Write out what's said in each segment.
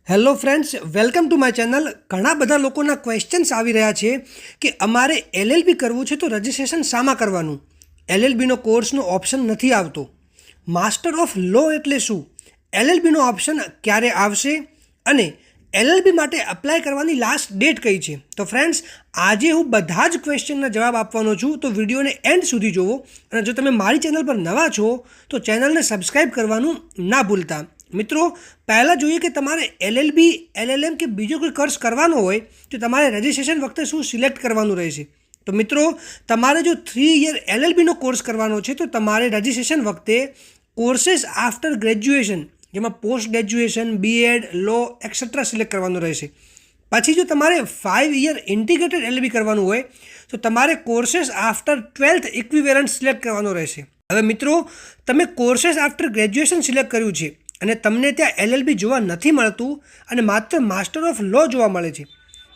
Hello friends, welcome to my channel. ઘણા બધા લોકોના ક્વેશ્ચન્સ આવી રહ્યા છે કે અમારે એલએલબી કરવું છે તો રજિસ્ટ્રેશન શામાં કરવાનું? એલએલબીનો કોર્સનો ઓપ્શન નથી આવતો. માસ્ટર ઓફ લો એટલે શું? એલએલબીનો ઓપ્શન ક્યારે આવશે અને એલએલબી માટે અપ્લાય કરવાની લાસ્ટ ડેટ કઈ છે? તો ફ્રેન્ડ્સ, આજે હું બધા જ ક્વેશ્ચનના જવાબ આપવાનો છું, તો વિડીયોને એન્ડ સુધી જુઓ. અને જો તમે મારી ચેનલ પર નવા છો તો ચેનલને સબસ્ક્રાઈબ કરવાનું ના ભૂલતા. મિત્રો, પહેલાં જોઈએ કે તમારે એલએલબી, એલએલએમ કે બીજો કોઈ કોર્સ કરવાનો હોય તો તમારે રજિસ્ટ્રેશન વખતે શું સિલેક્ટ કરવાનું રહેશે? તો મિત્રો, તમારે જો 3 યર એલએલબીનો કોર્સ કરવાનો છે તો તમારે રજિસ્ટ્રેશન વખતે કોર્सेस આફ્ટર ગ્રેજ્યુએશન, જેમાં પોસ્ટ ગ્રેજ્યુએશન, બીએડ, લો એક્સેટ્રા સિલેક્ટ કરવાનું રહેશે. પછી જો તમારે 5 યર ઇન્ટિગ્રેટેડ એલએલબી કરવાનું હોય તો તમારે courses after 12th equivalent select કરવાનો રહેશે. હવે મિત્રો, તમે કોર્सेस આફ્ટર ગ્રેજ્યુએશન સિલેક્ટ કર્યું છે અને તમને ત્યાં એલએલબી જોવા નથી મળતું અને માત્ર માસ્ટર ઓફ લો જોવા મળે છે,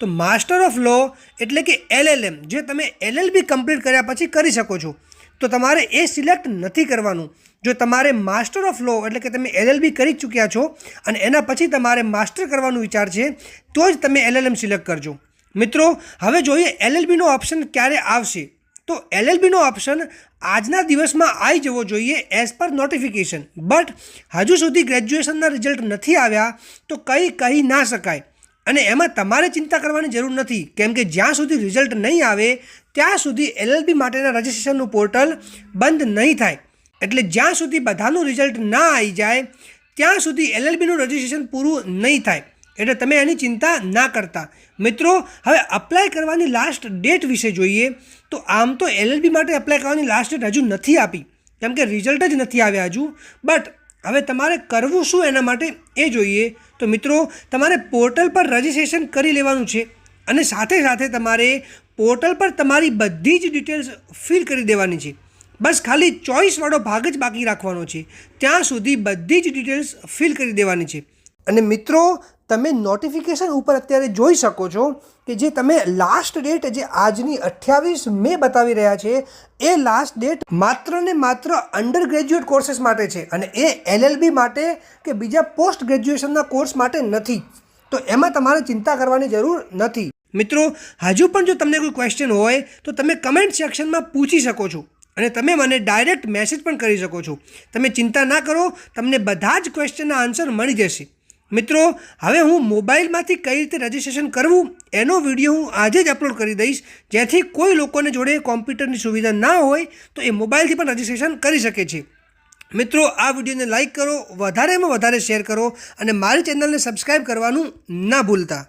તો માસ્ટર ઓફ લો એટલે કે એલએલએમ, જે તમે એલએલબી કમ્પ્લીટ કર્યા પછી કરી શકો છો, તો તમારે એ સિલેક્ટ નથી કરવાનું. જો તમારે માસ્ટર ઓફ લો એટલે કે તમે એલએલબી કરી ચૂક્યા છો અને એના પછી તમારે માસ્ટર કરવાનું વિચાર છે તો જ તમે એલએલએમ સિલેક્ટ કરજો. મિત્રો, હવે જોઈએ એલએલબીનો ઓપ્શન ક્યારે આવશે. તો એલએલબીનો ઓપ્શન આજના દિવસમાં આવી જવો જોઈએ એઝ પર નોટિફિકેશન, બટ હજુ સુધી ગ્રેજ્યુએશનના રિઝલ્ટ નથી આવ્યા તો કંઈ કહી ના શકાય. અને એમાં તમારે ચિંતા કરવાની જરૂર નથી, કેમ કે જ્યાં સુધી રિઝલ્ટ નહીં આવે ત્યાં સુધી એલએલબી માટેના રજિસ્ટ્રેશનનું પોર્ટલ બંધ નહીં થાય. એટલે જ્યાં સુધી બધાનું રિઝલ્ટ ના આવી જાય ત્યાં સુધી એલએલબીનું રજિસ્ટ્રેશન પૂરું નહીં થાય. એટલે તમે એની ચિંતા ના કરતા. મિત્રો, હવે અપ્લાય કરવાની લાસ્ટ ડેટ વિશે જોઈએ. તો આમ તો એલએલબી માટે અપ્લાય કરવાની લાસ્ટ ડેટ હજુ નથી આપી, કેમ કે રિઝલ્ટ જ નથી આવ્યા હજુ. બટ હવે તમારે કરવું શું એના માટે એ જોઈએ. તો મિત્રો, તમારે પોર્ટલ પર રજિસ્ટ્રેશન કરી લેવાનું છે અને સાથે સાથે તમારે પોર્ટલ પર તમારી બધી જ ડિટેલ્સ ફિલ કરી દેવાની છે. બસ ખાલી ચોઈસવાળો ભાગ જ બાકી રાખવાનો છે. ત્યાં સુધી બધી જ ડિટેલ્સ ફિલ કરી દેવાની છે. અને મિત્રો, તમે નોટિફિકેશન ઉપર અત્યારે જોઈ શકો છો કે જે તમે લાસ્ટ ડેટ જે આજની 28 મે બતાવી રહ્યા છે, એ લાસ્ટ ડેટ માત્ર ને માત્ર અંડર ગ્રેજ્યુએટ કોર્सेस માટે છે અને એ એલએલબી માટે કે બીજા પોસ્ટ ગ્રેજ્યુએશનના કોર્સ માટે નથી. તો એમાં તમારે ચિંતા કરવાની જરૂર નથી. મિત્રો, હજુ પણ જો તમને કોઈ ક્વેશ્ચન હોય તો તમે કમેન્ટ સેક્શનમાં પૂછી શકો છો અને તમે મને ડાયરેક્ટ મેસેજ પણ કરી શકો છો. તમે ચિંતા ના કરો, તમને બધા જ ક્વેશ્ચનના આન્સર મળી જશે. મિત્રો, હવે હું મોબાઈલમાંથી કઈ રીતે રજિસ્ટ્રેશન કરવું એનો વિડીયો હું આજે જ અપલોડ કરી દઈશ, જેથી કોઈ લોકોને જોડે કોમ્પ્યુટરની સુવિધા ના હોય તો એ મોબાઈલથી પણ રજિસ્ટ્રેશન કરી શકે છે. મિત્રો, આ વિડીયોને લાઇક કરો, વધારેમાં વધારે શેર કરો અને મારી ચેનલને સબસ્ક્રાઈબ કરવાનું ના ભૂલતા.